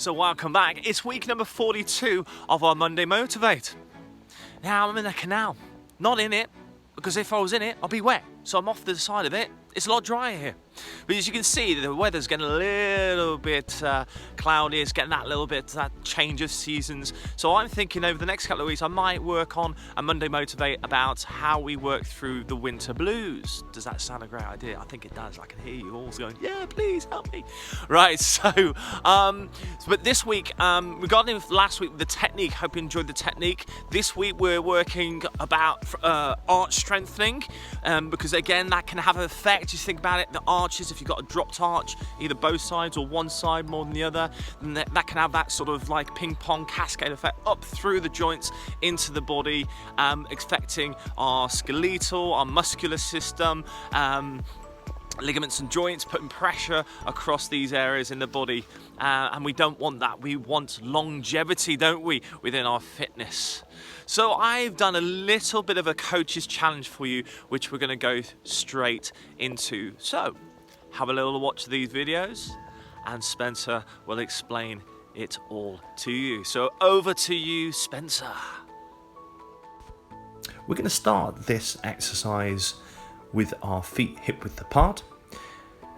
So welcome back. It's week number 42 of our Monday Motiv8. Now I'm in the canal, not in it, because if I was in it, I'd be wet. So I'm off to the side of it. It's a lot drier here. But as you can see, the weather's getting a little bit cloudy. It's getting that little bit, that change of seasons. So I'm thinking over the next couple of weeks, I might work on a Monday Motiv8 about how we work through the winter blues. Does that sound a great idea? I think it does. I can hear you all going, yeah, please help me. Right, so, but this week, regarding last week, the technique, hope you enjoyed the technique. This week we're working about arch strengthening, because again, that can have an effect. Just think about it, the arches, if you've got a dropped arch, either both sides or one side more than the other, then that can have that sort of like ping pong cascade effect up through the joints into the body, affecting our skeletal, our muscular system, ligaments and joints, putting pressure across these areas in the body, and we don't want that. We want longevity, don't we, within our fitness. So I've done a little bit of a coach's challenge for you, which we're going to go straight into. So have a little watch of these videos and Spencer will explain it all to you. So over to you, Spencer. We're going to start this exercise with our feet hip width apart,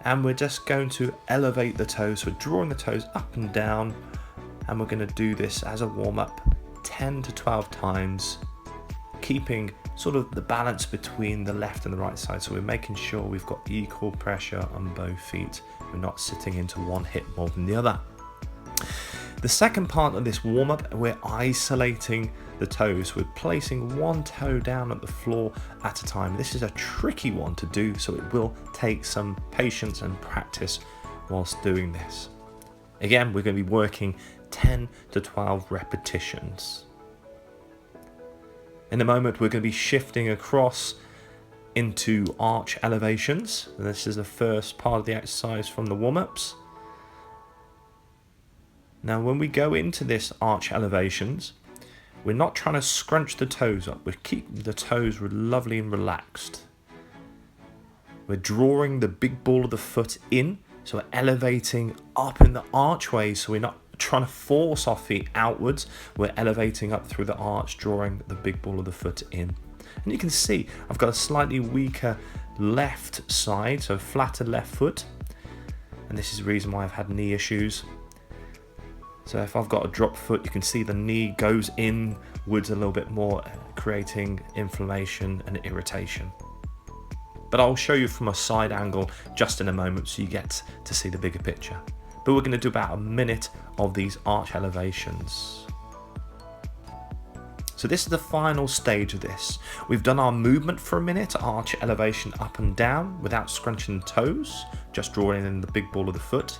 and we're just going to elevate the toes. So we're drawing the toes up and down, and we're going to do this as a warm-up 10 to 12 times, keeping sort of the balance between the left and the right side. So we're making sure we've got equal pressure on both feet. We're not sitting into one hip more than the other. The second part of this warm-up, we're isolating the toes. We're placing one toe down at the floor at a time. This is a tricky one to do, so it will take some patience and practice whilst doing this. Again, we're going to be working 10 to 12 repetitions. In a moment, we're going to be shifting across into arch elevations. And this is the first part of the exercise from the warm-ups. Now, when we go into this arch elevations, we're not trying to scrunch the toes up. We're keeping the toes lovely and relaxed. We're drawing the big ball of the foot in, so we're elevating up in the archway, so we're not trying to force our feet outwards. We're elevating up through the arch, drawing the big ball of the foot in. And you can see I've got a slightly weaker left side, so flatter left foot. And this is the reason why I've had knee issues. So if I've got a drop foot, you can see the knee goes inwards a little bit more, creating inflammation and irritation. But I'll show you from a side angle just in a moment so you get to see the bigger picture. But we're going to do about a minute of these arch elevations. So this is the final stage of this. We've done our movement for a minute, arch elevation up and down without scrunching the toes, just drawing in the big ball of the foot.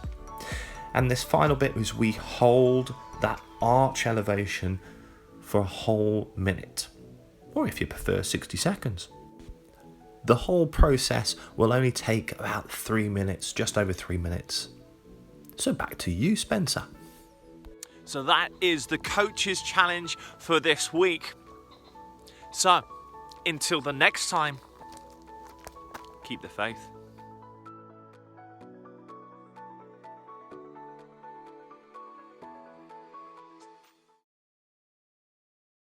And this final bit is we hold that arch elevation for a whole minute, or if you prefer, 60 seconds. The whole process will only take about 3 minutes, just over 3 minutes. So back to you, Spencer. So that is the coach's challenge for this week. So until the next time, keep the faith.